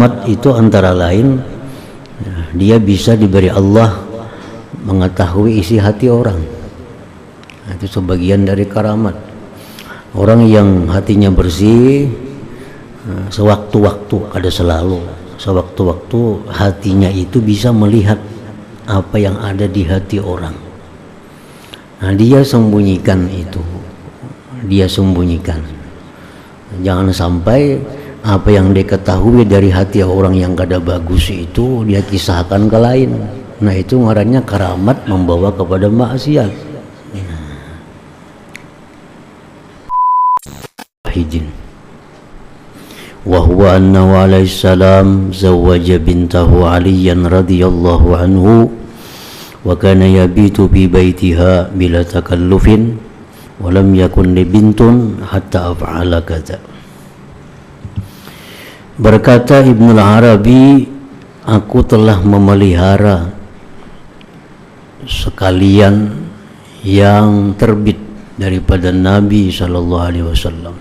karamat itu antara lain dia bisa diberi Allah mengetahui isi hati orang. Itu sebagian dari karamat. Orang yang hatinya bersih, sewaktu-waktu, ada selalu sewaktu-waktu hatinya itu bisa melihat apa yang ada di hati orang. Nah, dia sembunyikan itu, dia sembunyikan. Jangan sampai apa yang dia ketahui dari hati orang yang kada bagus itu dia kisahkan ke lain. Nah, itu ngarannya karamat membawa kepada maksiat. Hijin. Wa huwa annahu alaihi salam zawwaja bintahu Aliyan radhiyallahu anhu wa kana yabitu bi baitiha bila takallufin wa lam yakun li bintun hatta af'ala kadza. Berkata Ibnu Arabi, aku telah memelihara sekalian yang terbit daripada Nabi sallallahu alaihi wasallam.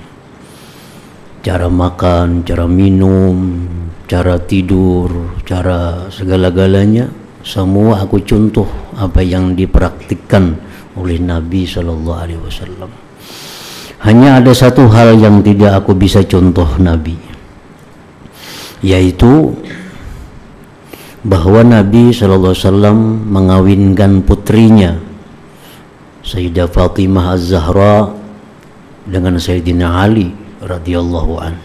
Cara makan, cara minum, cara tidur, cara segala-galanya semua aku contoh apa yang dipraktikkan oleh Nabi sallallahu alaihi wasallam. Hanya ada satu hal yang tidak aku bisa contoh Nabi, yaitu bahwa Nabi sallallahu alaihi wasallam mengawinkan putrinya Sayyidah Fatimah Az-Zahra dengan Sayyidina Ali radhiyallahu an.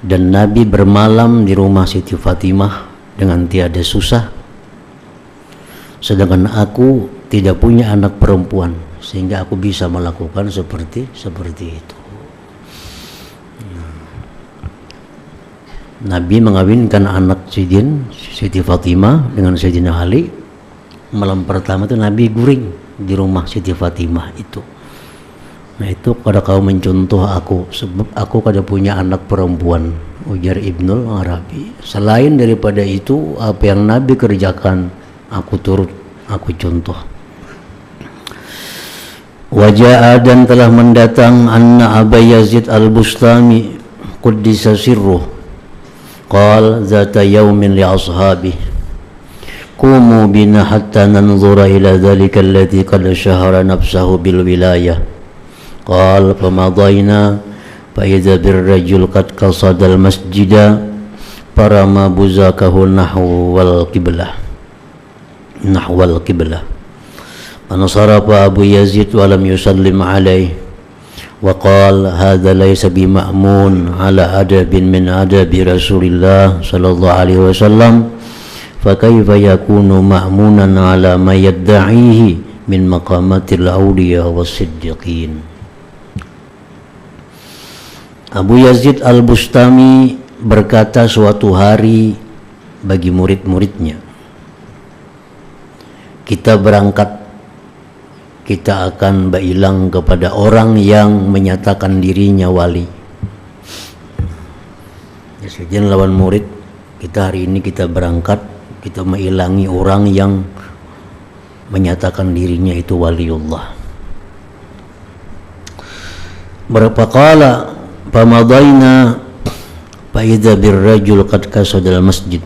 Dan Nabi bermalam di rumah Siti Fatimah dengan tiada susah, sedangkan aku tidak punya anak perempuan sehingga aku bisa melakukan seperti itu. Nabi mengawinkan anak Siti Fatimah dengan Sayyidina Ali. Malam pertama itu Nabi guring di rumah Siti Fatimah itu. Nah, itu kada kau mencontoh aku, sebab aku kada punya anak perempuan, ujar Ibnul Arabi. Selain daripada itu, apa yang Nabi kerjakan aku turut, aku contoh. Wajah dan telah mendatang anna Aba Yazid al-Bustami quddisa sirruh qal zata yawmin li ashabi qumu bina hatta nanzura ila dhalika alladhi qad shahara nafsahu bil wilayah. Qal famadayna fa idza birrajul qad qasada al masjida parama buzakahu nahwal qiblah fanasarafa Abu Yazid wa lam yusallim alayhi wa qala hadha laysa bima'mun ala adabin min adabi Rasulillah sallallahu alaihi wasallam fa kayfa yakunu ma'munan ala ma yadda'ihi min maqamatil awliya was-siddiqin. Abu Yazid al-Bustami berkata suatu hari bagi murid-muridnya, kita berangkat, kita akan bailang kepada orang yang menyatakan dirinya wali. Ya, sejen lawan murid, kita hari ini kita berangkat, kita mengilangi orang yang menyatakan dirinya itu waliullah. Berapa kala famadayna fa idza birrajul qad kasada al-masjid.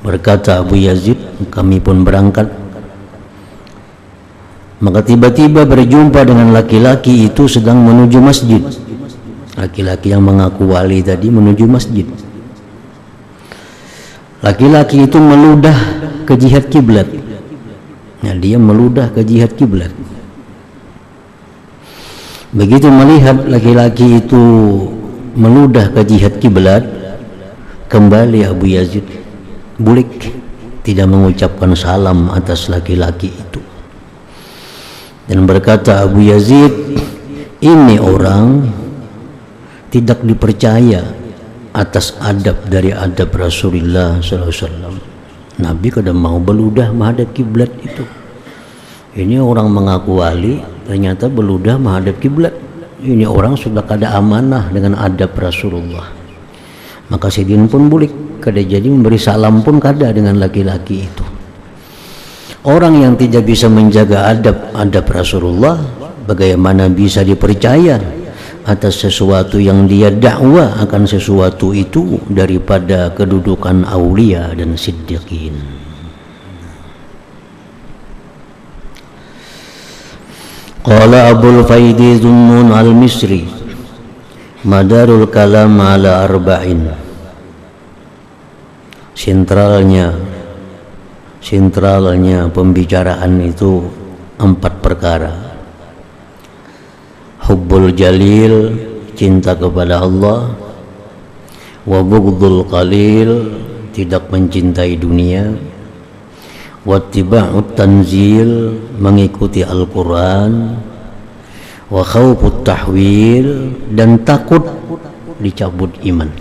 Berkata Abu Yazid, kami pun berangkat, maka tiba-tiba berjumpa dengan laki-laki itu sedang menuju masjid. Laki-laki yang mengaku wali tadi menuju masjid. Laki-laki itu meludah ke jihad kiblat. Nah, dia meludah ke jihad kiblat. Begitu melihat laki-laki itu meludah ke jihad kiblat, kembali Abu Yazid bulik, tidak mengucapkan salam atas laki-laki itu. Dan berkata Abu Yazid, ini orang tidak dipercaya atas adab dari adab Rasulullah SAW. Nabi kadang mau beludah menghadap kiblat itu. Ini orang mengaku wali, ternyata beludah menghadap kiblat. Ini orang sudah kada amanah dengan adab Rasulullah. Maka Sidin pun bulik, kada jadi memberi salam pun kada dengan laki-laki itu. Orang yang tidak bisa menjaga adab Rasulullah, bagaimana bisa dipercaya atas sesuatu yang dia dakwah akan sesuatu itu daripada kedudukan aulia dan siddiqin. Qala Abul Faidi Dhunnun al-Misri madarul kalam ala arba'in. Sentralnya pembicaraan itu 4 perkara. Hubbul jalil, cinta kepada Allah. Wa bughdul qalil, tidak mencintai dunia. Wa ittiba'ut tanzil, mengikuti Al-Quran. Wa khawfut tahwil, dan takut dicabut iman.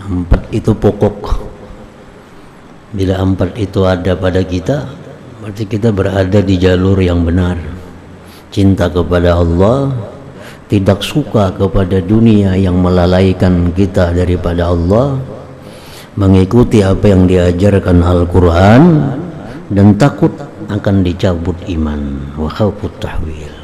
4 itu pokok. Bila 4 itu ada pada kita, berarti kita berada di jalur yang benar. Cinta kepada Allah, tidak suka kepada dunia yang melalaikan kita daripada Allah, mengikuti apa yang diajarkan Al-Quran, dan takut akan dicabut iman. Wa khawfut tahwil.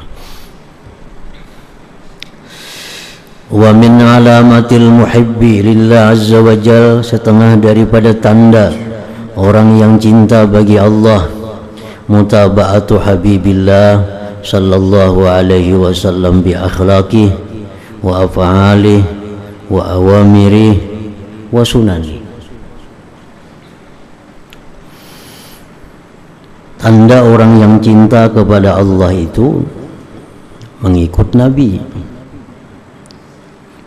Wa min alamatil muhibbi lillah azza wa jal, setengah daripada tanda orang yang cinta bagi Allah, mutaba'atu habibillah sallallahu alaihi wasallam bi akhlaqih wa af'alih wa awamirih wa sunani. Tanda orang yang cinta kepada Allah itu mengikut Nabi.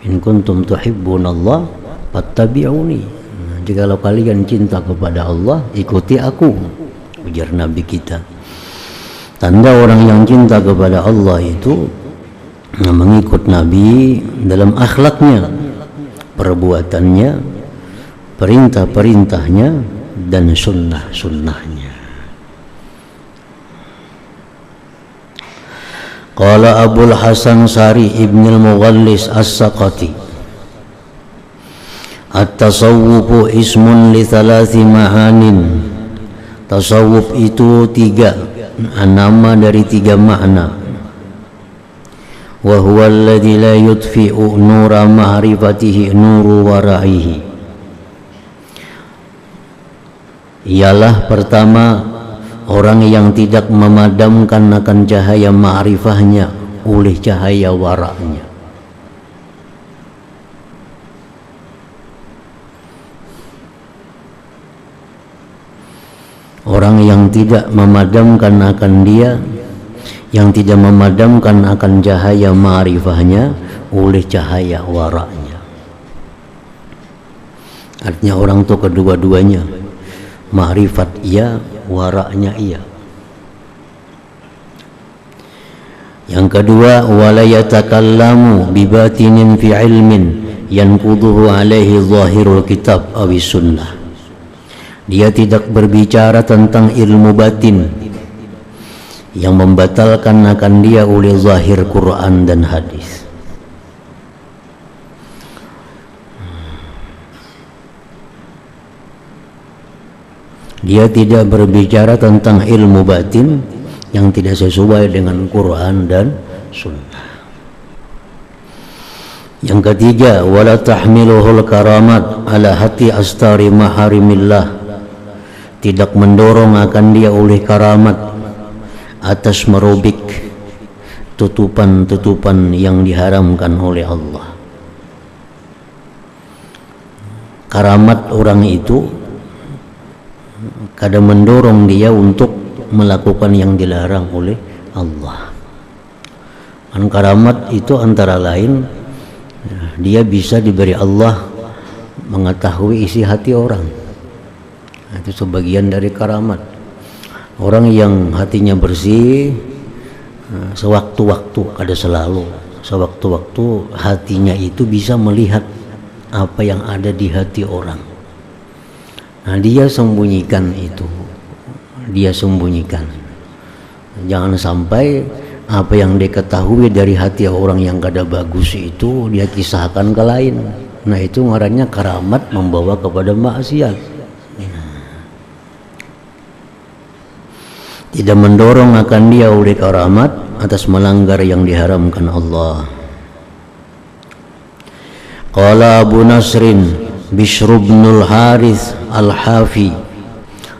In kuntum tuhibbunallah fattabi'uni. Jikalau kalian cinta kepada Allah, ikuti aku, ujar Nabi kita. Tanda orang yang cinta kepada Allah itu mengikut Nabi dalam akhlaknya, perbuatannya, perintah-perintahnya, dan sunnah-sunnahnya. Qala Abul Hasan Sari Ibn al-Mughallis As-Saqati, at-tasawwufu ismun li thalathi ma'anin. Tasawuf itu 3 nama dari 3 makna. Wa huwa alladhi la yudfi'u nura ma'rifatihi nuru wara'ihi. Ialah pertama, orang yang tidak memadamkan akan cahaya ma'rifahnya oleh cahaya waraknya. Orang yang tidak memadamkan akan dia, yang tidak memadamkan akan cahaya ma'rifahnya oleh cahaya waraknya. Artinya orang itu kedua-duanya, ma'rifat iya, waraknya iya. Yang kedua, wala yatakallamu bibatinin fi ilmin yanquduhu alaihi zahirul kitab awis sunnah. Dia tidak berbicara tentang ilmu batin yang membatalkan akan dia oleh zahir Quran dan hadis. Dia tidak berbicara tentang ilmu batin yang tidak sesuai dengan Quran dan sunnah. Yang ketiga, wala tahmiluhul karamat ala hati astari maharimillah. Tidak mendorong akan dia oleh karamat atas merobek tutupan-tutupan yang diharamkan oleh Allah. Karamat orang itu kadang mendorong dia untuk melakukan yang dilarang oleh Allah. Dan karamat itu antara lain dia bisa diberi Allah mengetahui isi hati orang. Itu sebagian dari karamat. Orang yang hatinya bersih, sewaktu-waktu, ada selalu, sewaktu-waktu hatinya itu bisa melihat apa yang ada di hati orang. Nah, dia sembunyikan itu, dia sembunyikan. Jangan sampai apa yang diketahui dari hati orang yang kada bagus itu dia kisahkan ke lain. Nah, itu ngarannya karamat membawa kepada maksiat. Tidak mendorong akan dia oleh karamat atas melanggar yang diharamkan Allah. Qala Abu Nasrin Bishr bin al-Harith al-Hafi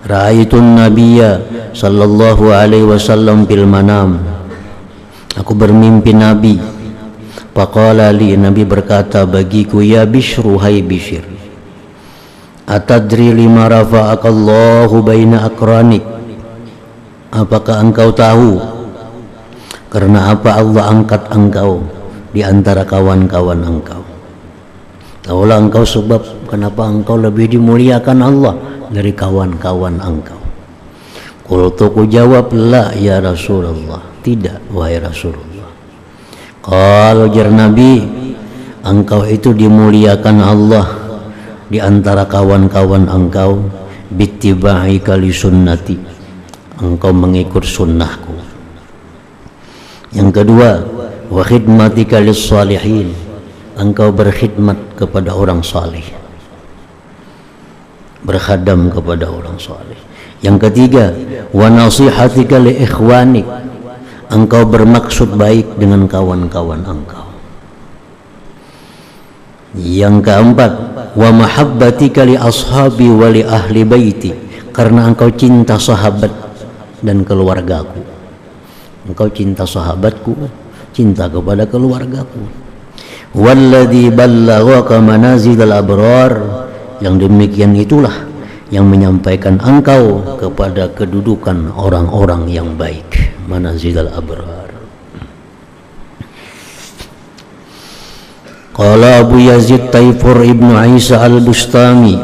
ra'aitun nabiyya sallallahu alaihi wasallam fil manam. Aku bermimpi Nabi. Faqala li, Nabi berkata bagiku, ya Bishru, hai Bishr, atadri lima rafa'akallahu baina akranik, apakah engkau tahu karena apa Allah angkat engkau di antara kawan-kawan engkau? Tahulah engkau sebab kenapa engkau lebih dimuliakan Allah dari kawan-kawan engkau. Qultu, ku jawab, la ya Rasulullah, tidak wahai Rasulullah. Qala, jar Nabi, engkau itu dimuliakan Allah di antara kawan-kawan engkau bittiba'ika li sunnati, engkau mengikut sunnahku. Yang kedua, wa khidmatika lis salihin, engkau berkhidmat kepada orang saleh, berkhadam kepada orang saleh. Yang ketiga, wa nasihatika li ikhwanik, engkau bermaksud baik dengan kawan-kawan engkau. Yang keempat, wa mahabbatika li ashabi wa li ahli baiti, karena engkau cinta sahabat dan keluargaku. Engkau cinta sahabatku, cinta kepada keluargaku. Walladzi ballaghaka manazilal abrar, yang demikian itulah yang menyampaikan engkau kepada kedudukan orang-orang yang baik. Manazilal abrar. Qala Abu Yazid Taifur ibnu Isa al-Bustami,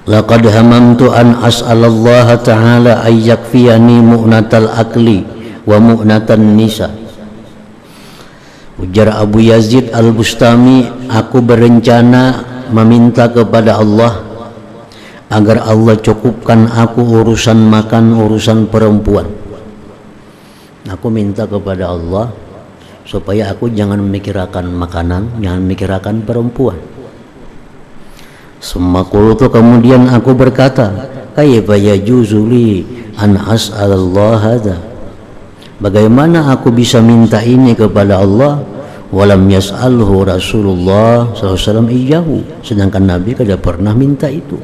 laqad hamamtu an as'alallaha ta'ala ay yakfiyani mu'natal akli wa mu'natan nisa. Ujar Abu Yazid al-Bustami, aku berencana meminta kepada Allah agar Allah cukupkan aku urusan makan, urusan perempuan. Aku minta kepada Allah supaya aku jangan memikirkan makanan, jangan memikirkan perempuan. Sumaqultu, kemudian aku berkata, kayfa yajuzu li an as'alallah hadza, bagaimana aku bisa minta ini kepada Allah, walam yas'alhu Rasulullah SAW iyyahu, sedangkan Nabi tidak pernah minta itu.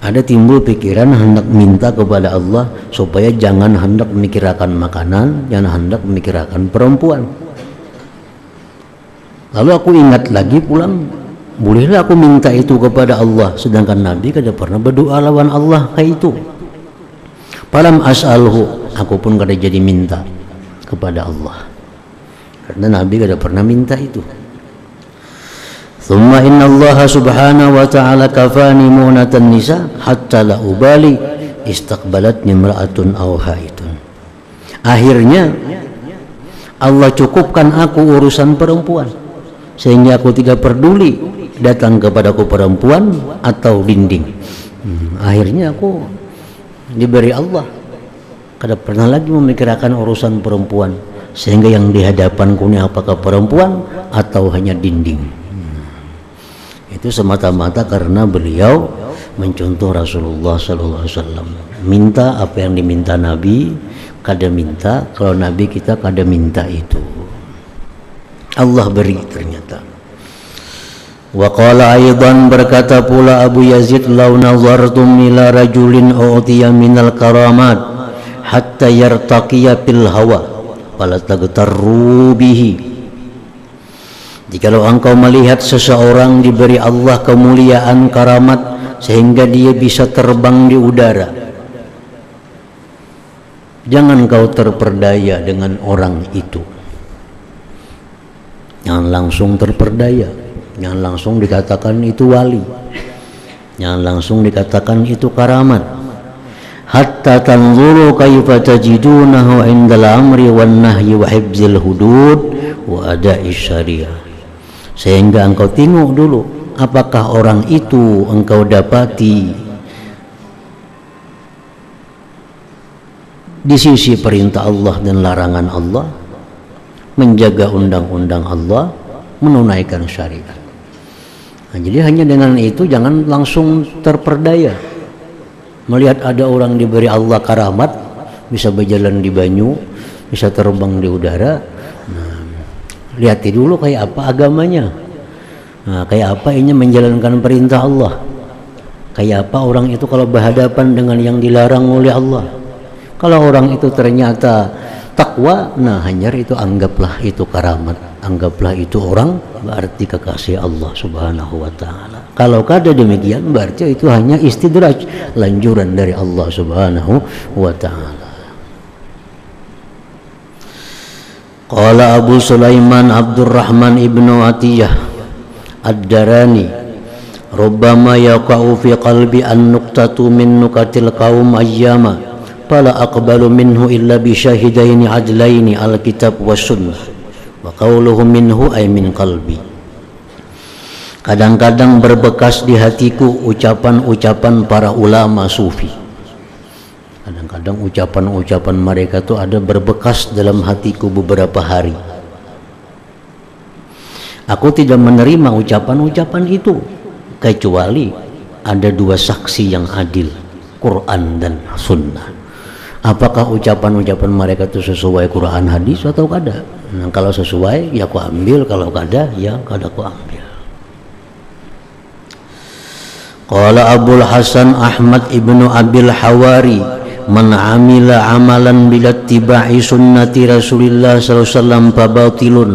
Ada timbul pikiran hendak minta kepada Allah supaya jangan hendak memikirkan makanan, jangan hendak memikirkan perempuan. Lalu aku ingat lagi pulang, bolehlah aku minta itu kepada Allah, sedangkan Nabi tidak pernah berdoa lawan Allah kayak itu. Falam as'alhu, aku pun kada jadi minta kepada Allah, karena Nabi tidak pernah minta itu. Thumma inna Allah subhanahu wa ta'ala kafani mu'natan nisa hatta la ubali istaqbalatni imra'atun aw haitun. Akhirnya Allah cukupkan aku urusan perempuan sehingga aku tidak peduli datang kepadaku perempuan atau dinding. Akhirnya aku diberi Allah, kada pernah lagi memikirkan urusan perempuan, sehingga yang di hadapanku ini apakah perempuan atau hanya dinding. Itu semata-mata karena beliau mencontoh Rasulullah SAW. Minta apa yang diminta Nabi, kada minta kalau Nabi kita kada minta itu. Allah beri ternyata. Wa qala aidan, berkata pula Abu Yazid, law nazartum ila rajulin u'tiya minal karamat hatta yartaqiya fil hawa fala tagtarru bihi. Jikalau engkau melihat seseorang diberi Allah kemuliaan karamat sehingga dia bisa terbang di udara, jangan kau terperdaya dengan orang itu. Jangan langsung terperdaya, jangan langsung dikatakan itu wali, jangan langsung dikatakan itu karamat. Hatta tanzuru kaifa tajidunahu indal amri wan nahyi wa hifzil hudud wa ada'i syariah, sehingga engkau tengok dulu apakah orang itu engkau dapati di sisi perintah Allah dan larangan Allah, menjaga undang-undang Allah, menunaikan syariat. Nah, jadi hanya dengan itu jangan langsung terperdaya. Melihat ada orang diberi Allah karamat, bisa berjalan di banyu, bisa terbang di udara, nah, Lihat dulu kayak apa agamanya. Nah, kayak apa ini menjalankan perintah Allah. Kayak apa orang itu kalau berhadapan dengan yang dilarang oleh Allah. Kalau orang itu ternyata takwa, nah hanya itu anggaplah itu karamat, anggaplah itu orang berarti kekasih Allah Subhanahu wa taala. Kalau kada demikian berarti itu hanya istidraj, lanjuran dari Allah Subhanahu wa taala. Qala Abu Sulaiman Abdurrahman ibnu Atiyah Ad-Darani, rubbama yaqa'u fi qalbi an-nuqtatu min nukatil qaum ayyama fala aqbalu minhu illa bi syahidaini adlaini al-kitab was sunnah wa qawluhu minhu ay min qalbi. Kadang-kadang berbekas di hatiku ucapan-ucapan para ulama sufi. Kadang-kadang ucapan-ucapan mereka itu ada berbekas dalam hatiku beberapa hari. Aku tidak menerima ucapan-ucapan itu kecuali ada dua saksi yang adil, Quran dan Sunnah. Apakah ucapan-ucapan mereka itu sesuai Quran hadis atau kada? Nah, kalau sesuai ya aku ambil, kalau kada ya kada aku ambil. Qala Abul Hasan Ahmad ibnu Abil Hawari, man amila amalan bilattiba'i sunnati Rasulillah sallallahu alaihi wasallam fabatilun.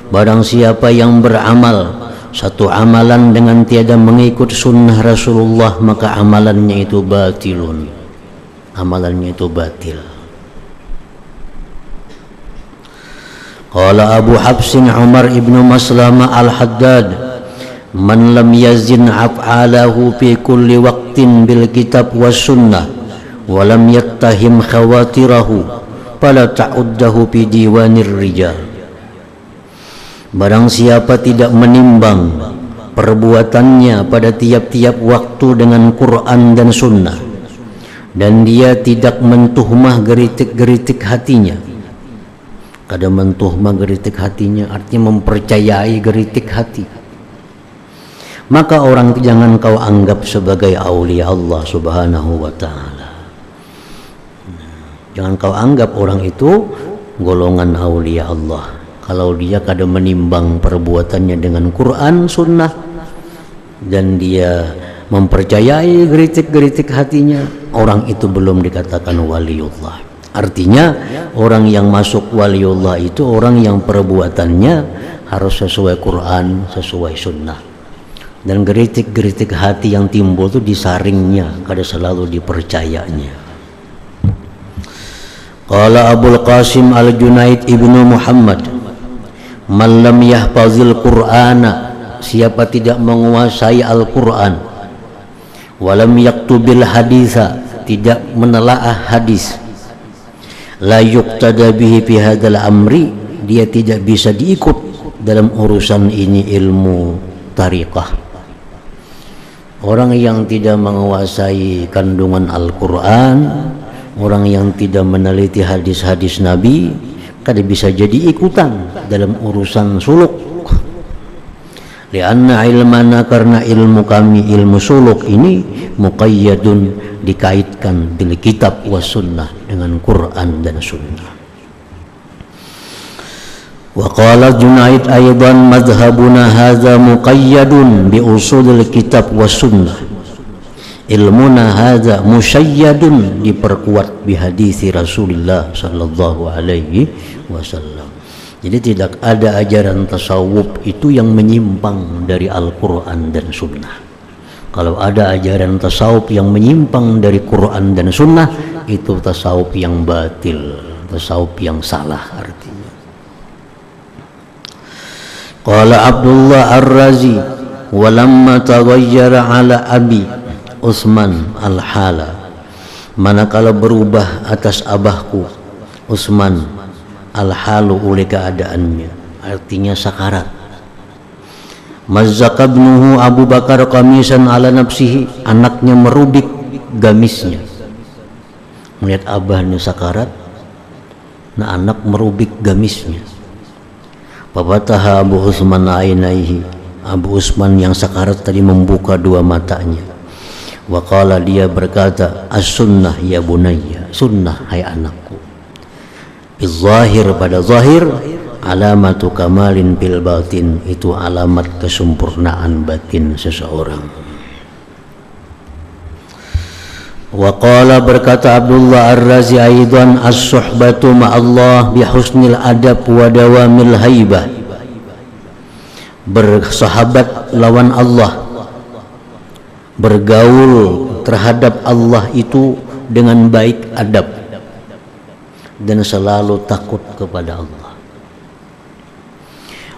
Barang siapa yang beramal satu amalan dengan tiada mengikut sunnah Rasulullah, maka amalannya itu batilun, amalannya itu batil. Qala Abu Habsin Umar ibnu Maslama al-Haddad, man lam yazin af'alahu fi kulli waqtin bil kitab was sunnah walam yattahim khawatirahu fala ta'uddahu fi diwanir rijal. Barang siapa tidak menimbang perbuatannya pada tiap-tiap waktu dengan Quran dan Sunnah, dan dia tidak mentuhmah geritik-geritik hatinya. Kada mentuhmah geritik hatinya artinya mempercayai geritik hati, maka orang jangan kau anggap sebagai aulia Allah Subhanahu wa ta'ala. Jangan kau anggap orang itu golongan aulia Allah kalau dia kada menimbang perbuatannya dengan Quran Sunnah dan dia mempercayai geritik-geritik hatinya. Orang itu belum dikatakan waliullah. Artinya orang yang masuk waliullah itu orang yang perbuatannya harus sesuai Quran, sesuai Sunnah, dan geritik-geritik hati yang timbul itu disaringnya, kada selalu dipercayanya. Qala Abul Qasim Al-Junaid ibnu Muhammad, man lam yahfazil Qur'ana, siapa tidak menguasai Al-Quran, walam yaktubil haditha, tidak menelaah hadis, la yuqtada bihi fi hadzal amri, dia tidak bisa diikut dalam urusan ini ilmu tariqah. Orang yang tidak menguasai kandungan Al-Quran, orang yang tidak meneliti hadis-hadis Nabi, kada bisa jadi ikutan dalam urusan suluk. Lianna ilmana, karena ilmu kami, ilmu suluk ini muqayyadun, dikaitkan bil kitab was sunnah, dengan Quran dan Sunnah. Wa qala Junaid aidan madhhabuna hadza muqayyadun bi usulil kitab was sunnah. Ilmuna hadza musyayyadun, diperkuat bi hadisi Rasulullah sallallahu alaihi wasallam. Jadi tidak ada ajaran tasawuf itu yang menyimpang dari Al-Quran dan Sunnah. Kalau ada ajaran tasawuf yang menyimpang dari Quran dan Sunnah, itu tasawuf yang batil, tasawuf yang salah artinya. Qala Abdullah Ar-Razi, walamma taghayyara ala abi Utsman al-hala, manakala berubah atas abahku Utsman al-halu oleh keadaannya, artinya sakarat. Mazzaqabnuhu Abu Bakar qamisan ala nafsihi, anaknya merubik gamisnya. Melihat abahnya sakarat, nah anak merubik gamisnya. Fabataha Abu Utsman ainaihi, Abu Utsman yang sakarat tadi membuka dua matanya. Wa qala, dia berkata, as-sunnah ya bunayya, sunnah hai anakku. Bizahir, pada zahir, alamatu kamalin fil batin, itu alamat kesempurnaan batin seseorang. Wa qala, berkata Abdullah Ar-Razi aidan, as-suhbatu ma'allah bihusnil adab wa dawamil haibah. Bersahabat lawan Allah, bergaul terhadap Allah itu dengan baik adab dan selalu takut kepada Allah.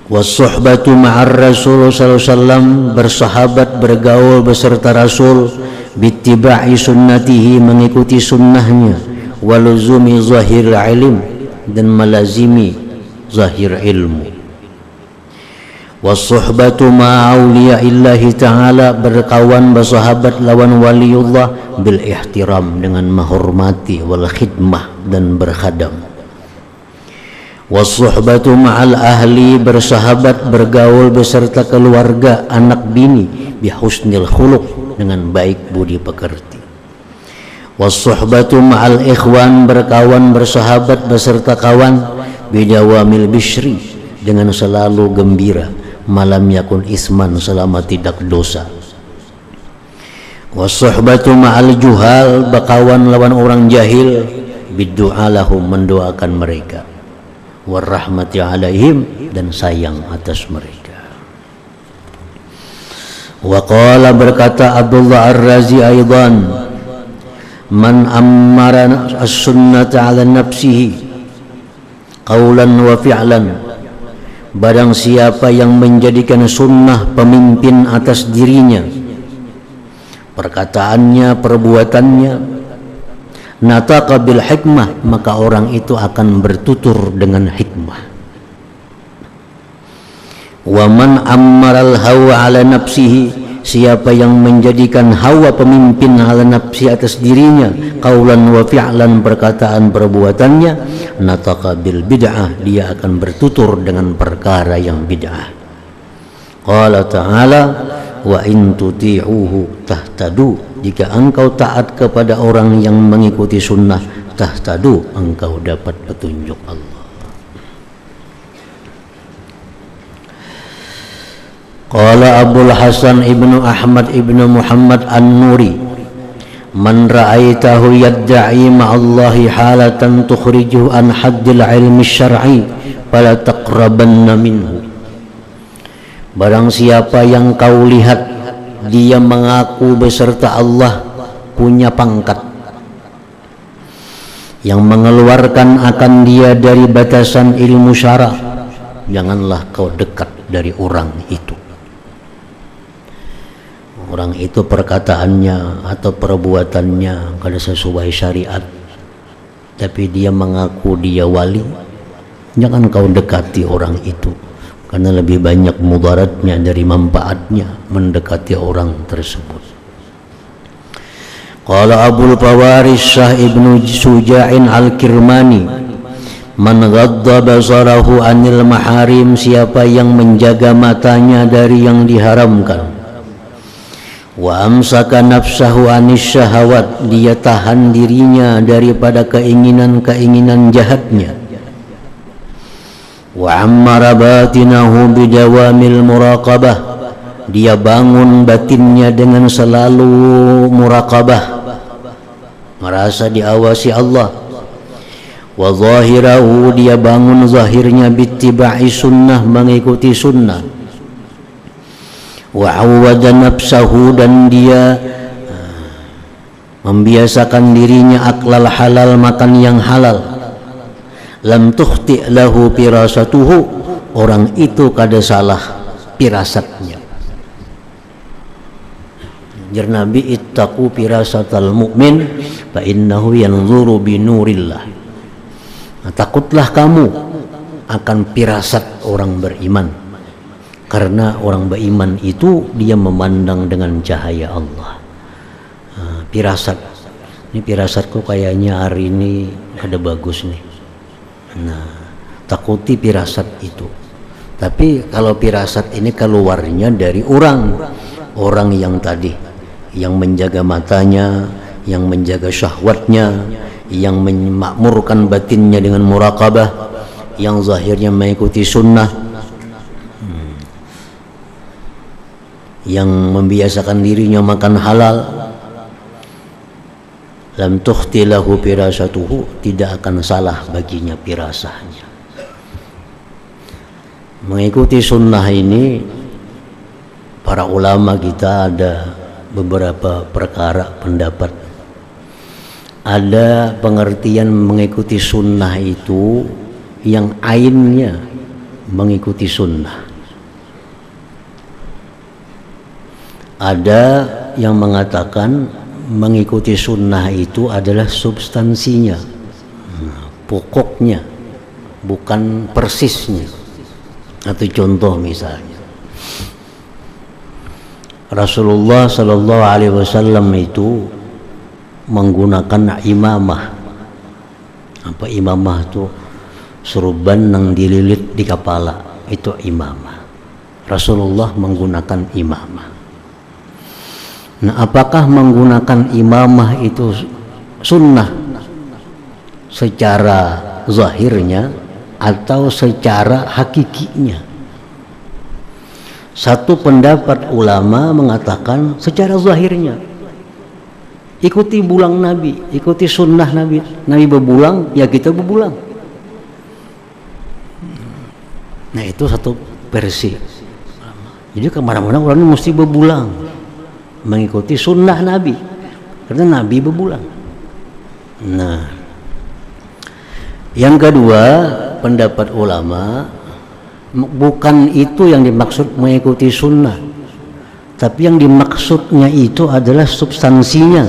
Was-suhbatu ma'ar Rasul sallallahu alaihi wasallam, bersahabat bergaul beserta Rasul, bittiba'i sunnatihi, mengikuti sunnahnya, waluzumi zahir ilm, dan melazimi zahir ilmu. Was-suhbatu ma'auliya'illahi ta'ala, berkawan bersahabat lawan waliullah, bil ihtiram, dengan menghormati, wal khidmah, dan berkhadam. Was-suhbatu ma'al ahli, bersahabat bergaul beserta keluarga, anak bini, bihusnil khuluq, dengan baik budi pekerti. Was-suhbatu ma'al ikhwan, berkawan bersahabat beserta kawan, bidawamil bishri, dengan selalu gembira, malam yakun isman, selama tidak dosa. Was-suhbatu ma'al juhal, berkawan lawan orang jahil, biddu'a lahum, mendoakan mereka, warahmati alaihim, dan sayang atas mereka. Wa qala, berkata Abdullah Ar-Razi aidan, man ammara as-sunnata ala nafsihi qawlan wa fi'lan, barang siapa yang menjadikan sunnah pemimpin atas dirinya, perkataannya, perbuatannya, nataqa bil hikmah, maka orang itu akan bertutur dengan hikmah. Wa man ammaral hawa ala nafsihi, siapa yang menjadikan hawa pemimpin ala nafsi atas dirinya, qaulan wa fi'lan, perkataan perbuatannya, nataqa bil bid'ah, dia akan bertutur dengan perkara yang bid'ah. Qala ta'ala, wa in tuti'uhu tahtadu, jika engkau taat kepada orang yang mengikuti sunnah, tahtadu, engkau dapat petunjuk Allah. Qala Abul Hasan ibnu Ahmad ibnu Muhammad An-Nuri, man ra'aitahu yadda'i ma'allahi halatan tukhrijuhu an haddil ilmi syar'i fala taqrabanna minhu. Barang siapa yang kau lihat dia mengaku beserta Allah punya pangkat yang mengeluarkan akan dia dari batasan ilmu syara, janganlah kau dekat dari orang itu. Orang itu perkataannya atau perbuatannya kada sesuai syariat, tapi dia mengaku dia wali, jangan kau dekati orang itu, karena lebih banyak mudaratnya dari manfaatnya mendekati orang tersebut. Qala Abul Fawaris Syah ibnu Suja'in Al-Kirmani, man ghadda basarahu anil maharim, siapa yang menjaga matanya dari yang diharamkan, wa amsaka nafsahu anis syahawat, dia tahan dirinya daripada keinginan-keinginan jahatnya, wa ammara batinahu bidawamil muraqabah, dia bangun batinnya dengan selalu muraqabah, merasa diawasi Allah, wa zahirahu, dia bangun zahirnya bittiba'i sunnah, mengikuti sunnah, wa awwada nafsahu, dan dia membiasakan dirinya aklal halal, makan yang halal, lam tukhti lahu firasatuhu, orang itu kada salah pirasatnya. Jar Nabi, ittaqu firasatal mu'min fa innahu yanzuru binurillah. Nah, takutlah kamu akan pirasat orang beriman, karena orang beriman itu dia memandang dengan cahaya Allah. Pirasat, ini pirasatku kayaknya hari ini ada bagus nih. Nah, takuti pirasat itu. Tapi kalau pirasat ini keluarnya dari orang yang tadi, yang menjaga matanya, yang menjaga syahwatnya, yang memakmurkan batinnya dengan muraqabah, yang zahirnya mengikuti sunnah, yang membiasakan dirinya makan halal, lam tukhti lahu firasatuhu, tidak akan salah baginya firasahnya. Mengikuti sunnah ini, para ulama kita ada beberapa perkara pendapat. Ada pengertian mengikuti sunnah itu yang ainnya mengikuti sunnah. Ada yang mengatakan mengikuti sunnah itu adalah substansinya, pokoknya, bukan persisnya. Atau contoh misalnya, Rasulullah Sallallahu Alaihi Wasallam itu menggunakan imamah. Apa imamah itu? Surban yang dililit di kepala, itu imamah. Rasulullah menggunakan imamah. Nah, apakah menggunakan imamah itu sunnah secara zahirnya atau secara hakikinya? Satu pendapat ulama mengatakan secara zahirnya, ikuti bulang Nabi, ikuti sunnah Nabi. Nabi berbulang, ya kita berbulang. Nah, itu satu versi. Jadi kemana-mana orang ini mesti berbulang, mengikuti sunnah Nabi, karena Nabi berbulang. Nah, yang kedua pendapat ulama, bukan itu yang dimaksud mengikuti sunnah, tapi yang dimaksudnya itu adalah substansinya.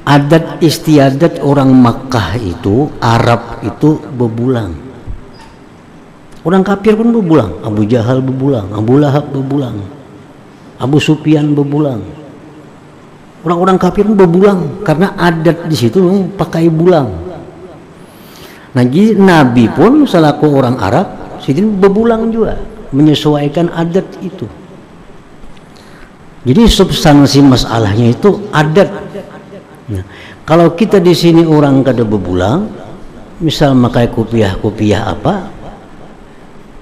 Adat istiadat orang Makkah itu, Arab itu berbulang. Orang kafir pun berbulang. Abu Jahal berbulang, Abu Lahab berbulang, Abu Sufyan berbulang. Orang-orang kafir pun berbulang karena adat di situ pakai bulang. Nah, jadi Nabi pun selaku orang Arab situ berbulang juga, menyesuaikan adat itu. Jadi substansi masalahnya itu adat. Nah, kalau kita di sini orang kada berbulang, misal pakai kopiah apa,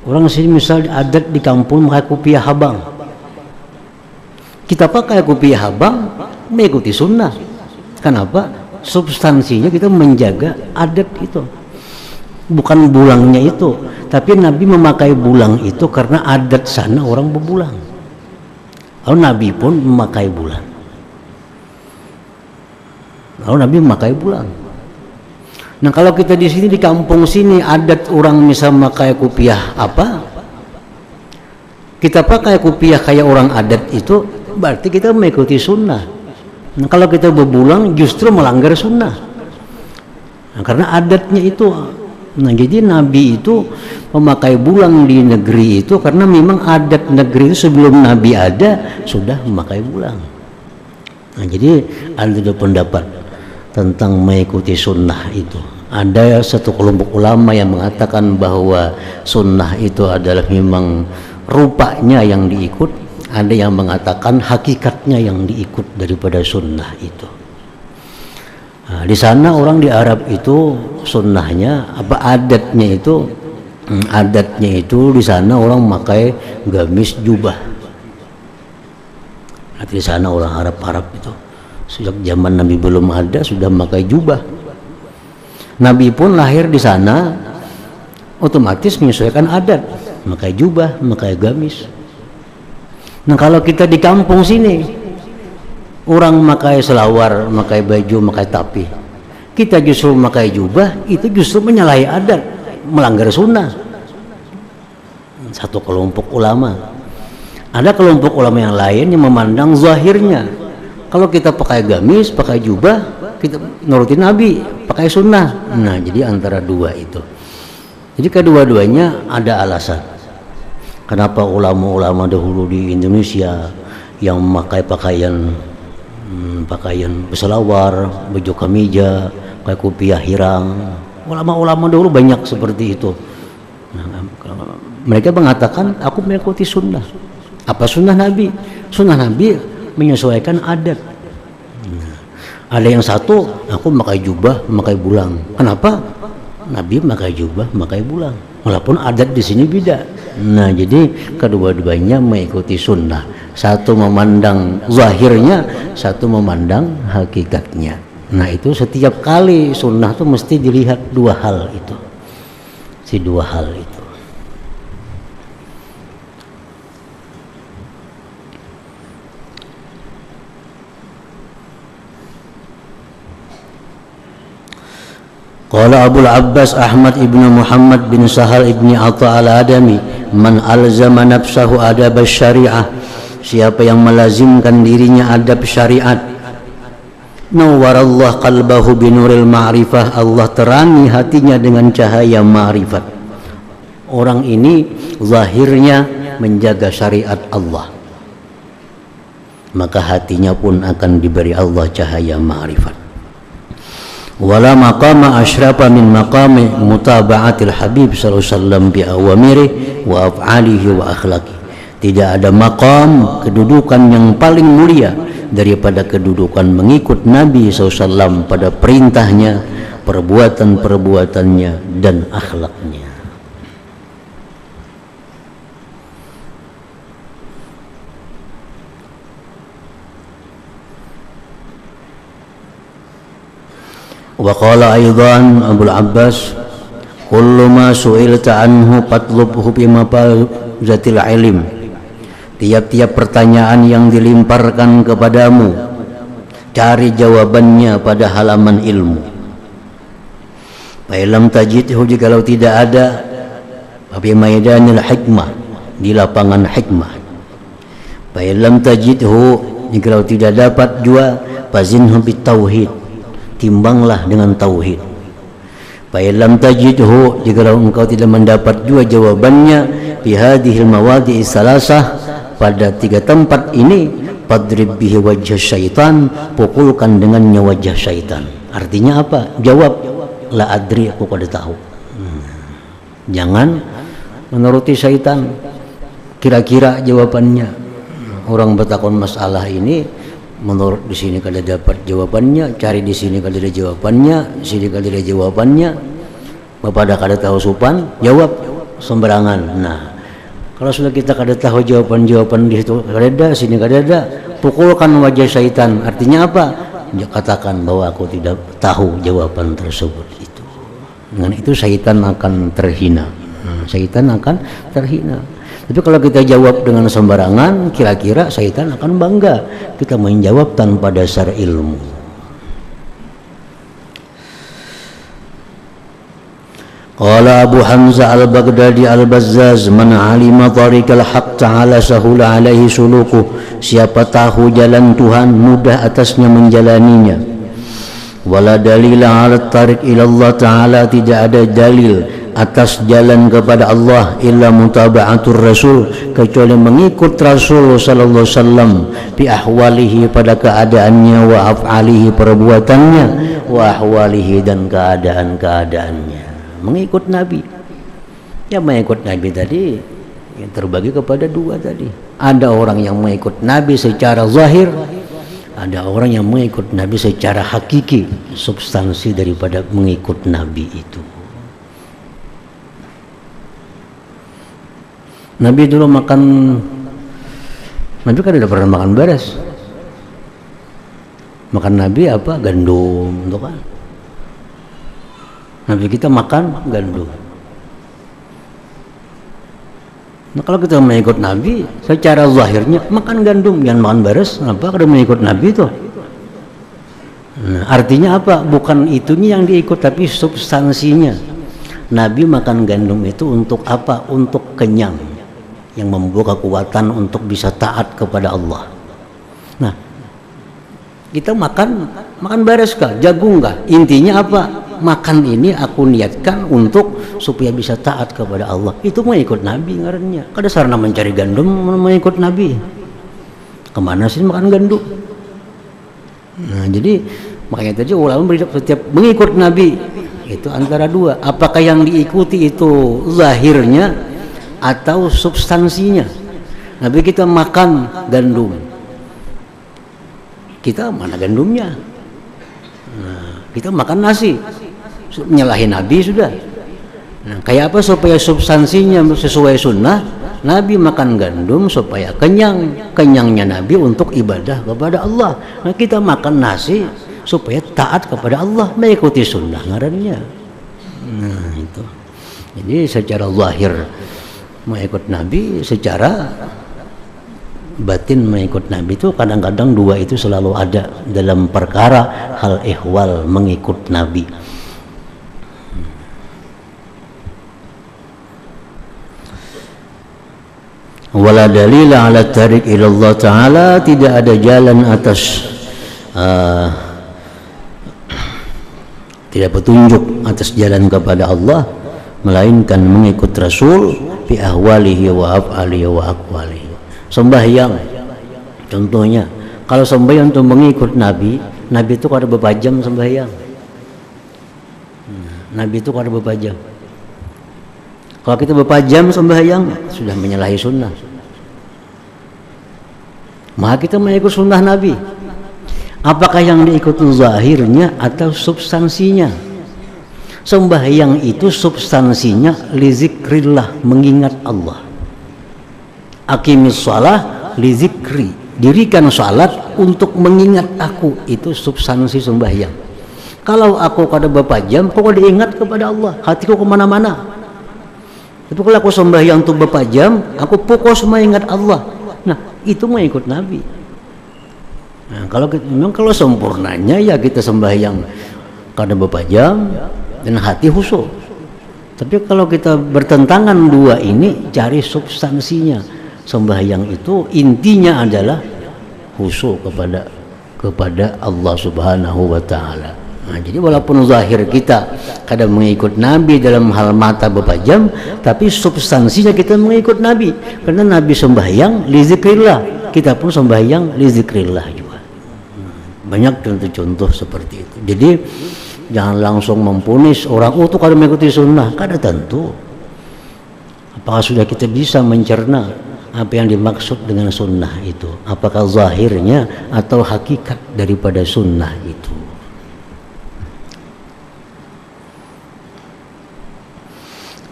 orang sini misal adat di kampung pakai kopiah habang, kita pakai kopiah habang mengikuti sunnah. Kenapa? Substansinya kita menjaga adat itu, bukan bulangnya itu. Tapi Nabi memakai bulang itu karena adat sana orang berbulang. Lalu Nabi pun memakai bulang. Lalu Nabi memakai bulang. Nah, kalau kita di sini di kampung sini adat orang misal memakai kopiah apa, kita pakai kopiah kayak orang adat itu, berarti kita mengikuti sunnah. Nah, kalau kita berbulang justru melanggar sunnah. Nah, karena adatnya itu. Nah, jadi Nabi itu memakai bulang di negeri itu karena memang adat negeri itu sebelum Nabi ada sudah memakai bulang. Nah, jadi ada pendapat tentang mengikuti sunnah itu. Ada satu kelompok ulama yang mengatakan bahwa sunnah itu adalah memang rupanya yang diikut. Ada yang mengatakan hakikatnya yang diikut daripada sunnah itu. Nah, di sana orang di Arab itu sunnahnya apa adatnya itu di sana orang pakai gamis jubah. Nah, di sana orang Arab itu sejak zaman Nabi belum ada sudah memakai jubah. Nabi pun lahir di sana, otomatis menyesuaikan adat, memakai jubah, memakai gamis. Nah, kalau kita di kampung sini, orang memakai selawar, memakai baju, memakai tapi, kita justru memakai jubah, itu justru menyalahi adat, melanggar sunnah. Satu kelompok ulama. Ada kelompok ulama yang lain yang memandang zahirnya. Kalau kita pakai gamis, pakai jubah, kita nurutin Nabi, pakai sunnah. Nah, jadi antara dua itu. Jadi kedua-duanya ada alasan. Kenapa ulama-ulama dahulu di Indonesia yang memakai pakaian berselawar, baju kemeja, pakai kopiah hirang. Ulama-ulama dahulu banyak seperti itu. Nah, mereka mengatakan aku mengikuti sunnah. Apa sunnah Nabi? Sunnah Nabi menyesuaikan adat. Nah, ada yang satu, aku memakai jubah, memakai bulang. Kenapa? Nabi pakai jubah, pakai bulang. Walaupun adat di sini beda. Nah, jadi kedua-duanya mengikuti sunnah. Satu memandang zahirnya, satu memandang hakikatnya. Nah, itu setiap kali sunnah itu mesti dilihat dua hal itu. Si dua hal itu. Qala Abu Abbas Ahmad ibnu Muhammad bin Sahal ibni Atha al-Adami, man alzama nafsahu adab syariah, siapa yang melazimkan dirinya adab syariat, nawwarallah qalbahu binuril ma'rifah, Allah terangi hatinya dengan cahaya ma'rifat. Orang ini zahirnya menjaga syariat Allah, maka hatinya pun akan diberi Allah cahaya ma'rifat. Wala maqama asyrafa min maqami mutaba'atil habib sallallahu alaihi wasallam bi awamiri wa af'alihi wa akhlaqi. Tidak ada maqam, kedudukan yang paling mulia daripada kedudukan mengikut Nabi SAW pada perintahnya, perbuatan-perbuatannya dan akhlaknya. Wa qala aidan Abu Abbas, kullu ma su'ilta anhu fatlubhu bi mafazatil ilm. Tiap-tiap pertanyaan yang dilemparkan kepadamu, cari jawabannya pada halaman ilmu. Fa lam tajidhu, jikalau tidak ada, fi maidanil hikmah, di lapangan hikmah. Fa lam tajidhu, jikalau tidak dapat jua, fazinhu bit tauhid, timbanglah dengan tauhid. Fa lam tajidhu, jikalau engkau tidak mendapat jua jawabannya, fi hadhil mawadi'i salasah, pada tiga tempat ini, fadrib bihi wajh syaitan, pukulkan dengannya wajah syaitan. Artinya apa? Jawab, la adri, aku kada tahu. Jangan menuruti syaitan, kira-kira jawabannya. Orang bertakon masalah ini, menurut di sini kada dapat jawabannya, cari di sini kada ada jawabannya, sini kada ada jawabannya, pada kada tahu sopan, jawab sembarangan. Nah, kalau sudah kita kada tahu jawaban-jawaban di situ kada ada, sini kada ada, pukulkan wajah syaitan. Artinya apa? Katakan bahwa aku tidak tahu jawaban tersebut itu. Dengan itu syaitan akan terhina. Syaitan akan terhina. Tapi kalau kita jawab dengan sembarangan, kira-kira syaitan akan bangga kita menjawab tanpa dasar ilmu. Qala Abu Hamzah al-Baghdadi al-Bazzaz, man alima tariqal haqq ta'ala sahula alaihi sulukuh, siapa tahu jalan Tuhan, mudah atasnya menjalaninya. Wala dalila ala tariq ila Allah ta'ala, tidak ada dalil atas jalan kepada Allah illa mutaba'atur rasul, kecuali mengikut Rasul sallallahu alaihi wasallam, bi ahwalihi, pada keadaannya, wa af'alihi, perbuatannya, wa ahwalihi, dan keadaan-keadaannya. Mengikut Nabi. Ya, mengikut Nabi tadi yang terbagi kepada dua tadi. Ada orang yang mengikut Nabi secara zahir, ada orang yang mengikut Nabi secara hakiki, substansi daripada mengikut Nabi itu. Nabi dulu makan, Nabi kan tidak pernah makan beres. Makan Nabi apa? Gandum, tuh kan. Nabi kita makan gandum. Nah, kalau kita mengikut Nabi secara zahirnya makan gandum, jangan makan beres, kenapa? Kalau mengikut Nabi itu. Nah, artinya apa? Bukan itunya yang diikut, tapi substansinya. Nabi makan gandum itu untuk apa? Untuk kenyang, yang membawa kekuatan untuk bisa taat kepada Allah. Nah, kita makan beres kah? Jagung kah? Intinya apa? Makan ini aku niatkan untuk supaya bisa taat kepada Allah. Itu mengikut Nabi ngarannya. Kada sarana mencari gandum mengikut Nabi. Kemana sih makan gandum? Nah, jadi makanya tadi ulama setiap mengikut Nabi itu antara dua. Apakah yang diikuti itu zahirnya atau substansinya? Nabi kita makan gandum, kita mana gandumnya? Nah, kita makan nasi, nyalahin Nabi sudah. Nah, kayak apa supaya substansinya sesuai sunnah? Nabi makan gandum supaya kenyang, kenyangnya Nabi untuk ibadah kepada Allah. Nah, kita makan nasi supaya taat kepada Allah, mengikuti sunnah ngarannya. Nah, itu. Jadi secara zahir mengikut Nabi, secara batin mengikut Nabi itu kadang-kadang dua itu selalu ada dalam perkara hal ihwal mengikut Nabi. Wala dalila ala tarik ila Allah Ta'ala, tidak ada jalan atas tidak petunjuk atas jalan kepada Allah melainkan mengikut Rasul fi ahwalihi wa af'alihi wa aqwalihi. Sembahyang contohnya, kalau sembahyang untuk mengikut Nabi, Nabi itu kada berapa jam sembahyang. Nabi itu kada berapa jam. Kalau kita berapa jam sembahyang sudah menyalahi sunnah. Maka kita mengikut sunnah Nabi. Apakah yang diikuti zahirnya atau substansinya? Sembahyang itu substansinya li zikrillah, mengingat Allah. Aqimis shalah li zikri, dirikan salat untuk mengingat aku, itu substansi sembahyang. Kalau aku kada berapa jam, kok diingat kepada Allah, hatiku kemana-mana. Tapi kalau aku sembahyang untuk berapa jam, aku fokus mengingat Allah. Nah, itu mengikut Nabi. Nah, memang kalau sempurnanya ya kita sembahyang kada berapa jam dan hati khusyuk. Tapi kalau kita bertentangan dua ini, cari substansinya. Sembahyang itu intinya adalah khusyuk kepada Allah Subhanahu wa Ta'ala. Nah, jadi walaupun zahir kita kadang mengikut Nabi dalam hal mata beberapa jam, tapi substansinya kita mengikut Nabi, karena Nabi sembahyang li zikrillah, kita pun sembahyang li zikrillah juga. Banyak contoh-contoh seperti itu. Jadi jangan langsung mempunis orang, oh itu kada mengikuti sunnah, kada tentu. Apakah sudah kita bisa mencerna apa yang dimaksud dengan sunnah itu? Apakah zahirnya atau hakikat daripada sunnah itu?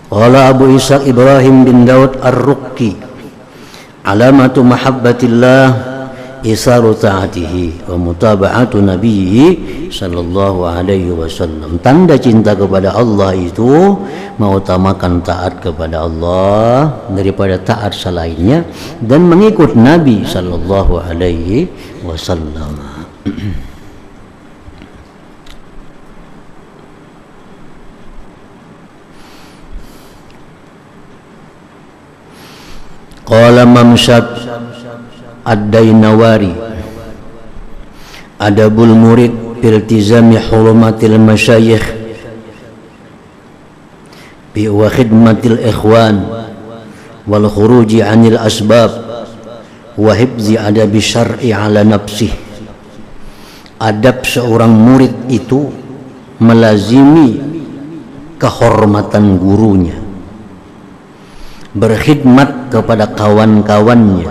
Qala Abu Ishaq Ibrahim bin Daud Ar-Ruqi, alamatu mahabbatillah isaru ta'atihi wa mutaba'atu nabiyyi sallallahu alaihi wasallam. Tanda cinta kepada Allah itu mengutamakan taat kepada Allah daripada taat selainnya dan mengikut Nabi sallallahu alaihi wasallam. Qala Mamshad Ad-Dainawari, adabul murid biltizami hurumatil masyayikh bi wa khidmatil ikhwan wal khuruji anil asbab wa hifzi adabi syar'i ala nafsih. Adab seorang murid itu melazimi kehormatan gurunya, berkhidmat kepada kawan-kawannya,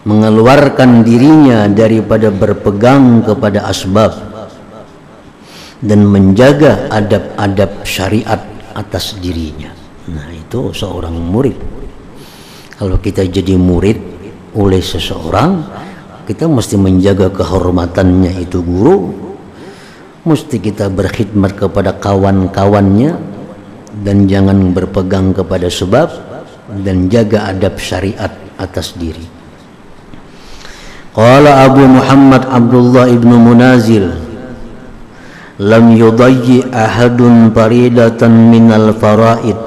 mengeluarkan dirinya daripada berpegang kepada asbab, dan menjaga adab-adab syariat atas dirinya. Nah, itu seorang murid. Kalau kita jadi murid oleh seseorang, kita mesti menjaga kehormatannya itu guru, mesti kita berkhidmat kepada kawan-kawannya, dan jangan berpegang kepada sebab, dan jaga adab syariat atas diri. Qala Abu Muhammad Abdullah ibnu Munazil, lam yudayyi ahadun faridatan minal faraid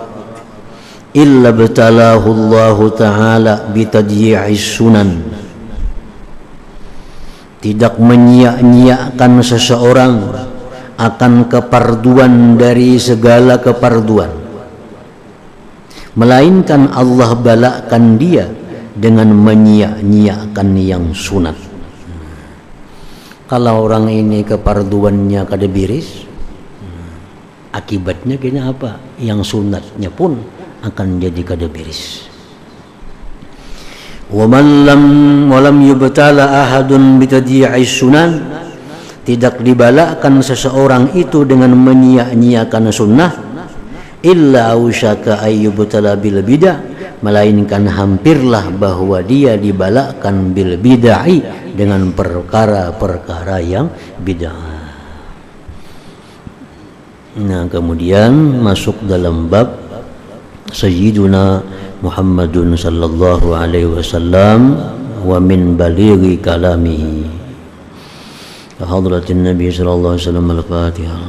illa batalahu Allah Ta'ala bitadyi'is sunan. Tidak menyia-nyiakan seseorang akan keparduan dari segala keparduan, melainkan Allah balakan dia dengan menyia-nyiakan yang sunat. Kalau orang ini keparduannya kada biris, akibatnya kayaknya apa? Yang sunatnya pun akan jadi kada biris. Wa lam yubtala ahadun bitadyi'is sunan tidak dibalakkan seseorang itu dengan menyia-nyiakan sunnah, illa ausyaka ayyubtala bil bid'ah, melainkan hampirlah bahwa dia dibalakkan bil bid'ah, dengan perkara-perkara yang bid'ah. Nah, kemudian masuk dalam bab Sayyiduna Muhammadun sallallahu alaihi wasallam wa min balighi kalamihi. Hadratin Nabi sallallahu alaihi wasallam al-Fatihah.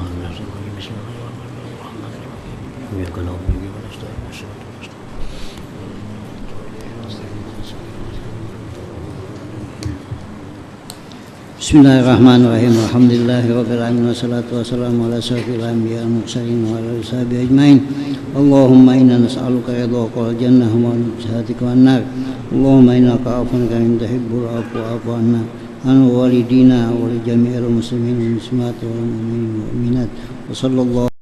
Bismillahirrahmanirrahim. Alhamdulillahirabbil alamin wassalatu wassalamu ala asyrofil anbiya'i wal mursalin wa ala alihi washabihi ajmain. Allahumma inna nas'aluka ridhaka wal jannah wa nujatika wan nar. Allahumma innaka 'afuwwun karimun tuhibbul 'afwa fa'fu 'anna. An walidina wa li jami'il muslimin wal muslimat wal mu'minin wal mu'minat. Wa sallallahu